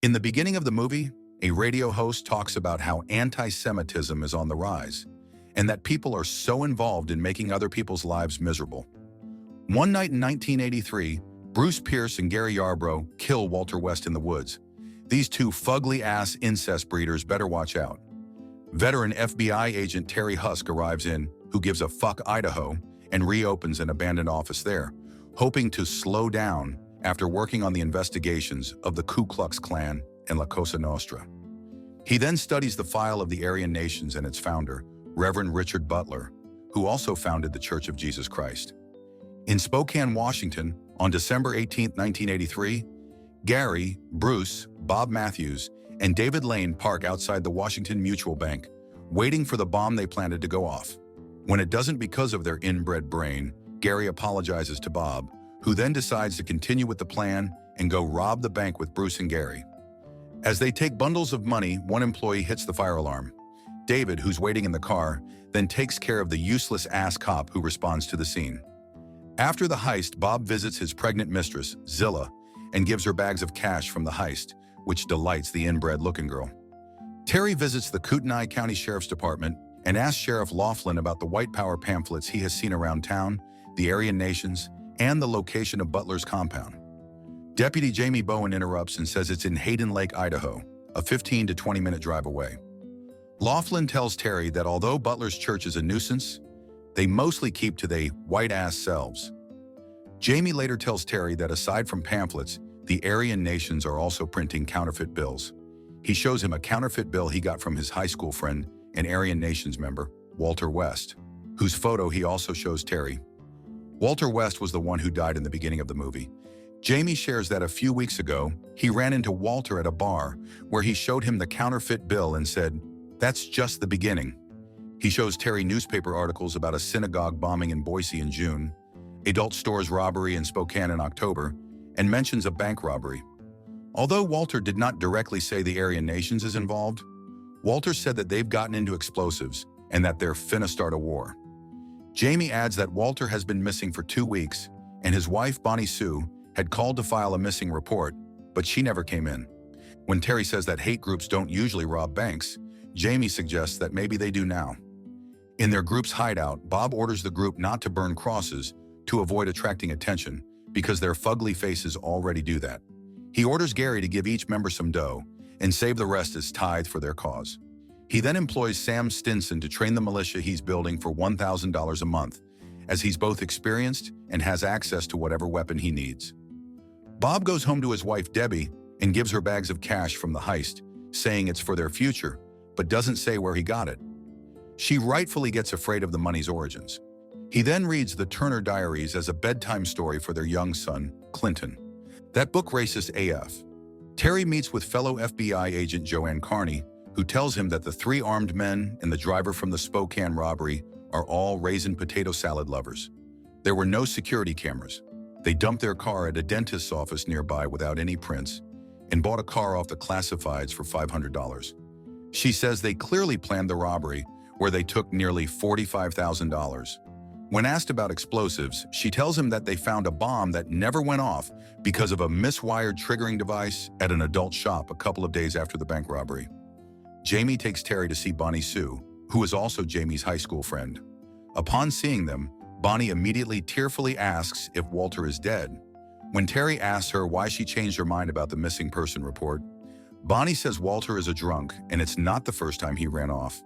In the beginning of the movie, a radio host talks about how anti-Semitism is on the rise, and that people are so involved in making other people's lives miserable. One night in 1983, Bruce Pierce and Gary Yarbrough kill Walter West in the woods. These two fugly-ass incest breeders better watch out. Veteran FBI agent Terry Husk arrives in, who gives a fuck Idaho, and reopens an abandoned office there, hoping to slow down after working on the investigations of the Ku Klux Klan and La Cosa Nostra. He then studies the file of the Aryan Nations and its founder, Reverend Richard Butler, who also founded the Church of Jesus Christ. In Spokane, Washington, on December 18, 1983, Gary, Bruce, Bob Matthews, and David Lane park outside the Washington Mutual Bank, waiting for the bomb they planted to go off. When it doesn't because of their inbred brain, Gary apologizes to Bob, who then decides to continue with the plan and go rob the bank with Bruce and Gary. As they take bundles of money, one employee hits the fire alarm. David, who's waiting in the car, then takes care of the useless ass cop who responds to the scene. After the heist, Bob visits his pregnant mistress, Zilla, and gives her bags of cash from the heist, which delights the inbred-looking girl. Terry visits the Kootenai County Sheriff's Department and asks Sheriff Laughlin about the white power pamphlets he has seen around town, the Aryan Nations, and the location of Butler's compound. Deputy Jamie Bowen interrupts and says it's in Hayden Lake, Idaho, a 15 to 20-minute drive away. Laughlin tells Terry that although Butler's church is a nuisance, they mostly keep to their white-ass selves. Jamie later tells Terry that aside from pamphlets, the Aryan Nations are also printing counterfeit bills. He shows him a counterfeit bill he got from his high school friend and Aryan Nations member, Walter West, whose photo he also shows Terry. Walter West was the one who died in the beginning of the movie. Jamie shares that a few weeks ago, he ran into Walter at a bar where he showed him the counterfeit bill and said, "That's just the beginning." He shows Terry newspaper articles about a synagogue bombing in Boise in June, adult stores robbery in Spokane in October, and mentions a bank robbery. Although Walter did not directly say the Aryan Nations is involved, Walter said that they've gotten into explosives and that they're finna start a war. Jamie adds that Walter has been missing for 2 weeks, and his wife, Bonnie Sue, had called to file a missing report, but she never came in. When Terry says that hate groups don't usually rob banks, Jamie suggests that maybe they do now. In their group's hideout, Bob orders the group not to burn crosses to avoid attracting attention, because their fugly faces already do that. He orders Gary to give each member some dough and save the rest as tithe for their cause. He then employs Sam Stinson to train the militia he's building for $1,000 a month, as he's both experienced and has access to whatever weapon he needs. Bob goes home to his wife Debbie and gives her bags of cash from the heist, saying it's for their future, but doesn't say where he got it. She rightfully gets afraid of the money's origins. He then reads the Turner Diaries as a bedtime story for their young son, Clinton. That book racist AF. Terry meets with fellow FBI agent Joanne Carney, who tells him that the 3 armed men and the driver from the Spokane robbery are all raisin potato salad lovers. There were no security cameras. They dumped their car at a dentist's office nearby without any prints and bought a car off the classifieds for $500. She says they clearly planned the robbery, where they took nearly $45,000. When asked about explosives, she tells him that they found a bomb that never went off because of a miswired triggering device at an adult shop a couple of days after the bank robbery. Jamie takes Terry to see Bonnie Sue, who is also Jamie's high school friend. Upon seeing them, Bonnie immediately tearfully asks if Walter is dead. When Terry asks her why she changed her mind about the missing person report, Bonnie says Walter is a drunk and it's not the first time he ran off.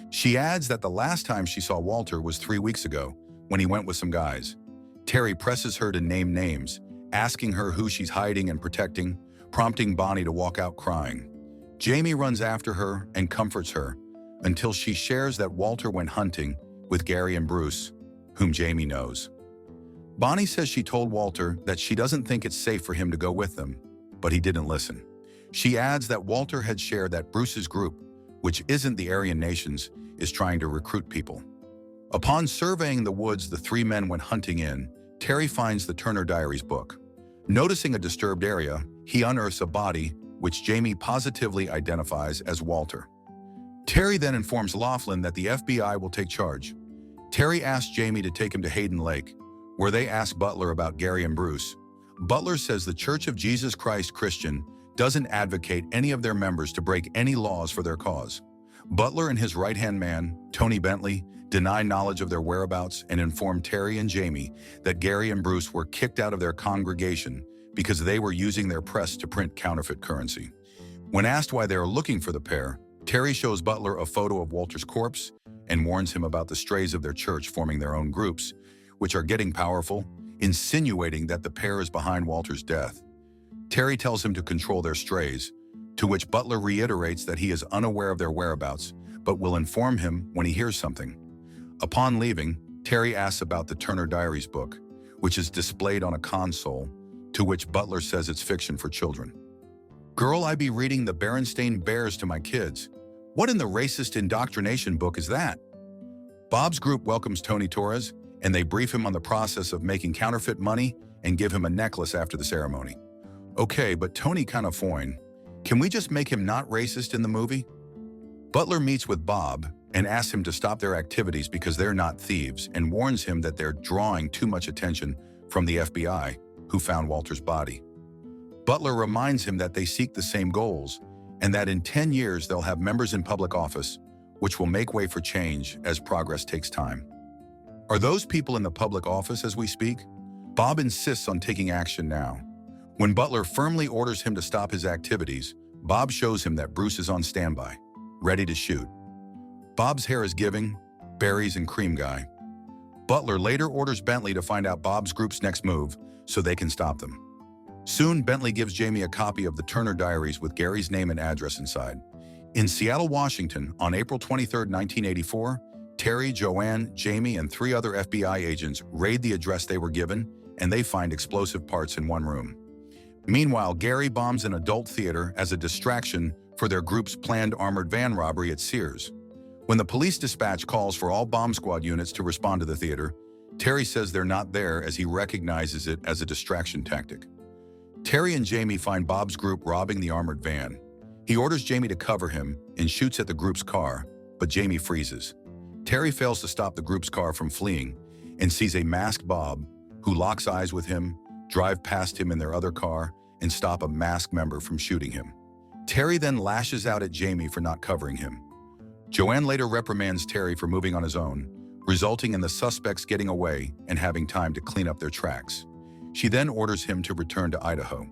She adds that the last time she saw Walter was 3 weeks ago, when he went with some guys. Terry presses her to name names, asking her who she's hiding and protecting, prompting Bonnie to walk out crying. Jamie runs after her and comforts her until she shares that Walter went hunting with Gary and Bruce, whom Jamie knows. Bonnie says she told Walter that she doesn't think it's safe for him to go with them, but he didn't listen. She adds that Walter had shared that Bruce's group, which isn't the Aryan Nations, is trying to recruit people. Upon surveying the woods the 3 men went hunting in, Terry finds the Turner Diaries book. Noticing a disturbed area, he unearths a body, which Jamie positively identifies as Walter. Terry then informs Laughlin that the FBI will take charge. Terry asks Jamie to take him to Hayden Lake, where they ask Butler about Gary and Bruce. Butler says the Church of Jesus Christ Christian doesn't advocate any of their members to break any laws for their cause. Butler and his right-hand man, Tony Bentley, deny knowledge of their whereabouts and inform Terry and Jamie that Gary and Bruce were kicked out of their congregation because they were using their press to print counterfeit currency. When asked why they are looking for the pair, Terry shows Butler a photo of Walter's corpse and warns him about the strays of their church forming their own groups, which are getting powerful, insinuating that the pair is behind Walter's death. Terry tells him to control their strays, to which Butler reiterates that he is unaware of their whereabouts, but will inform him when he hears something. Upon leaving, Terry asks about the Turner Diaries book, which is displayed on a console, to which Butler says it's fiction for children. "Girl, I be reading the Berenstain Bears to my kids. What in the racist indoctrination book is that?" Bob's group welcomes Tony Torres, and they brief him on the process of making counterfeit money and give him a necklace after the ceremony. "Okay, but Tony kinda foine. Can we just make him not racist in the movie?" Butler meets with Bob and asks him to stop their activities because they're not thieves, and warns him that they're drawing too much attention from the FBI, who found Walter's body. Butler reminds him that they seek the same goals, and that in 10 years they'll have members in public office, which will make way for change as progress takes time. Are those people in the public office as we speak? Bob insists on taking action now. When Butler firmly orders him to stop his activities, Bob shows him that Bruce is on standby, ready to shoot. Bob's hair is giving, berries and cream guy. Butler later orders Bentley to find out Bob's group's next move so they can stop them. Soon, Bentley gives Jamie a copy of the Turner Diaries with Gary's name and address inside. In Seattle, Washington, on April 23, 1984, Terry, Joanne, Jamie, and 3 other FBI agents raid the address they were given, and they find explosive parts in one room. Meanwhile, Gary bombs an adult theater as a distraction for their group's planned armored van robbery at Sears. When the police dispatch calls for all bomb squad units to respond to the theater, Terry says they're not there as he recognizes it as a distraction tactic. Terry and Jamie find Bob's group robbing the armored van. He orders Jamie to cover him and shoots at the group's car, but Jamie freezes. Terry fails to stop the group's car from fleeing and sees a masked Bob, who locks eyes with him, drive past him in their other car, and stop a masked member from shooting him. Terry then lashes out at Jamie for not covering him. Joanne later reprimands Terry for moving on his own, resulting in the suspects getting away and having time to clean up their tracks. She then orders him to return to Idaho.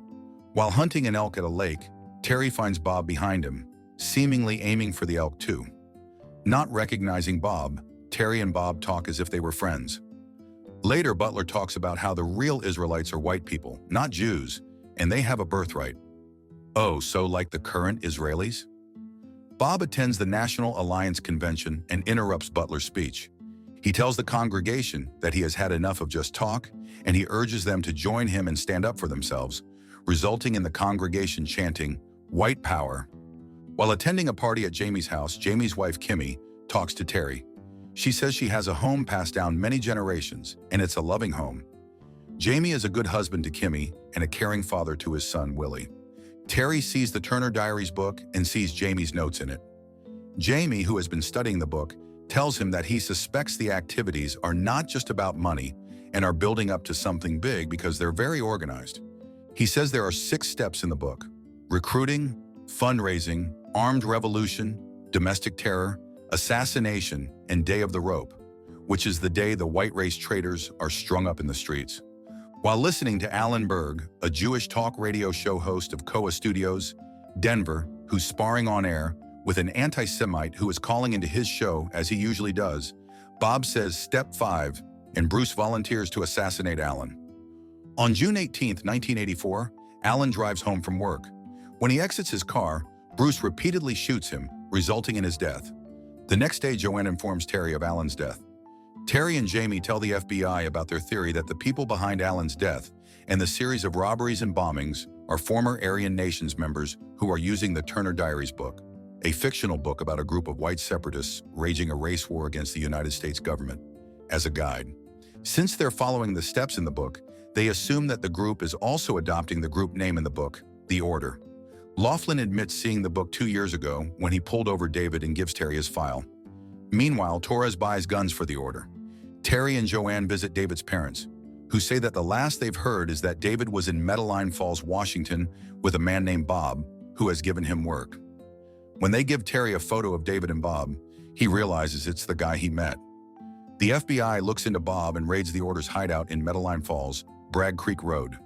While hunting an elk at a lake, Terry finds Bob behind him, seemingly aiming for the elk too. Not recognizing Bob, Terry and Bob talk as if they were friends. Later, Butler talks about how the real Israelites are white people, not Jews, and they have a birthright. Oh, so like the current Israelis? Bob attends the National Alliance Convention and interrupts Butler's speech. He tells the congregation that he has had enough of just talk, and he urges them to join him and stand up for themselves, resulting in the congregation chanting, "White Power." While attending a party at Jamie's house, Jamie's wife, Kimmy, talks to Terry. She says she has a home passed down many generations, and it's a loving home. Jamie is a good husband to Kimmy and a caring father to his son, Willie. Terry sees the Turner Diaries book and sees Jamie's notes in it. Jamie, who has been studying the book, tells him that he suspects the activities are not just about money and are building up to something big because they're very organized. He says there are 6 steps in the book: recruiting, fundraising, armed revolution, domestic terror, assassination, and day of the rope, which is the day the white race traitors are strung up in the streets. While listening to Alan Berg, a Jewish talk radio show host of Koa Studios, Denver, who's sparring on air with an anti-Semite who is calling into his show as he usually does, Bob says step 5, and Bruce volunteers to assassinate Alan. On June 18, 1984, Alan drives home from work. When he exits his car, Bruce repeatedly shoots him, resulting in his death. The next day, Joanne informs Terry of Alan's death. Terry and Jamie tell the FBI about their theory that the people behind Alan's death and the series of robberies and bombings are former Aryan Nations members who are using the Turner Diaries book, a fictional book about a group of white separatists raging a race war against the United States government, as a guide. Since they're following the steps in the book, they assume that the group is also adopting the group name in the book, The Order. Laughlin admits seeing the book 2 years ago when he pulled over David and gives Terry his file. Meanwhile, Torres buys guns for the Order. Terry and Joanne visit David's parents, who say that the last they've heard is that David was in Medellin Falls, Washington, with a man named Bob, who has given him work. When they give Terry a photo of David and Bob, he realizes it's the guy he met. The FBI looks into Bob and raids the Order's hideout in Medellin Falls, Bragg Creek Road.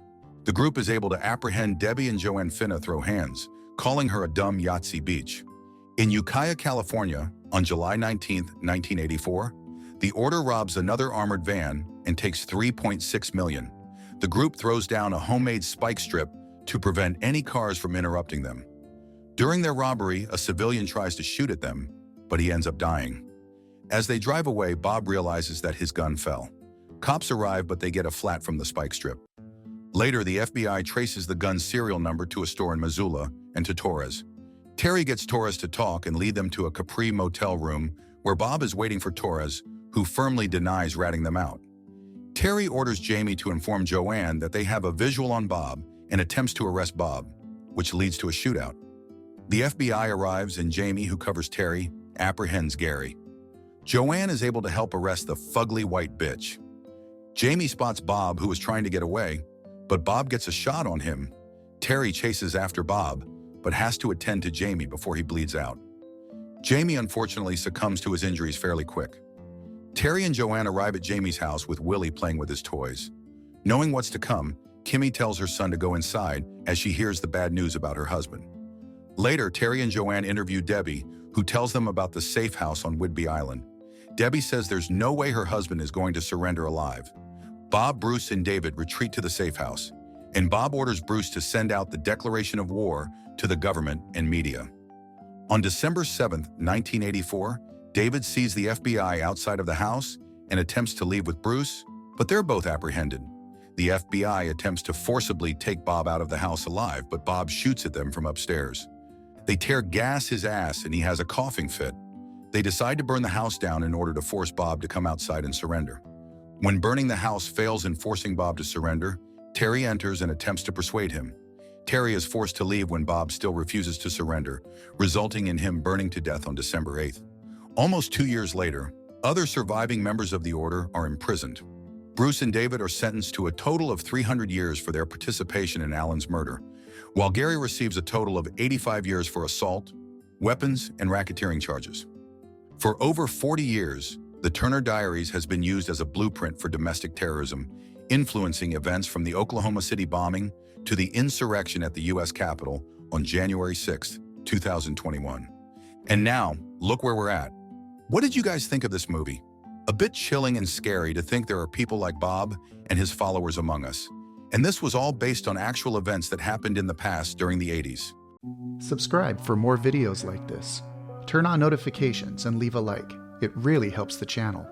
The group is able to apprehend Debbie and Joanne Finna throw hands, calling her a dumb Yahtzee beach. In Ukiah, California, on July 19, 1984, the Order robs another armored van and takes $3.6 million. The group throws down a homemade spike strip to prevent any cars from interrupting them. During their robbery, a civilian tries to shoot at them, but he ends up dying. As they drive away, Bob realizes that his gun fell. Cops arrive, but they get a flat from the spike strip. Later, the FBI traces the gun's serial number to a store in Missoula and to Torres. Terry gets Torres to talk and lead them to a Capri motel room where Bob is waiting for Torres, who firmly denies ratting them out. Terry orders Jamie to inform Joanne that they have a visual on Bob and attempts to arrest Bob, which leads to a shootout. The FBI arrives and Jamie, who covers Terry, apprehends Gary. Joanne is able to help arrest the fugly white bitch. Jamie spots Bob, who is trying to get away, but Bob gets a shot on him. Terry chases after Bob, but has to attend to Jamie before he bleeds out. Jamie unfortunately succumbs to his injuries fairly quick. Terry and Joanne arrive at Jamie's house with Willie playing with his toys. Knowing what's to come, Kimmy tells her son to go inside as she hears the bad news about her husband. Later, Terry and Joanne interview Debbie, who tells them about the safe house on Whidbey Island. Debbie says there's no way her husband is going to surrender alive. Bob, Bruce, and David retreat to the safe house, and Bob orders Bruce to send out the declaration of war to the government and media. On December 7, 1984, David sees the FBI outside of the house and attempts to leave with Bruce, but they're both apprehended. The FBI attempts to forcibly take Bob out of the house alive, but Bob shoots at them from upstairs. They tear gas his ass and he has a coughing fit. They decide to burn the house down in order to force Bob to come outside and surrender. When burning the house fails in forcing Bob to surrender, Terry enters and attempts to persuade him. Terry is forced to leave when Bob still refuses to surrender, resulting in him burning to death on December 8th. Almost 2 years later, other surviving members of the Order are imprisoned. Bruce and David are sentenced to a total of 300 years for their participation in Alan's murder, while Gary receives a total of 85 years for assault, weapons, and racketeering charges. For over 40 years, the Turner Diaries has been used as a blueprint for domestic terrorism, influencing events from the Oklahoma City bombing to the insurrection at the U.S. Capitol on January 6, 2021. And now, look where we're at. What did you guys think of this movie? A bit chilling and scary to think there are people like Bob and his followers among us. And this was all based on actual events that happened in the past during the 80s. Subscribe for more videos like this. Turn on notifications and leave a like. It really helps the channel.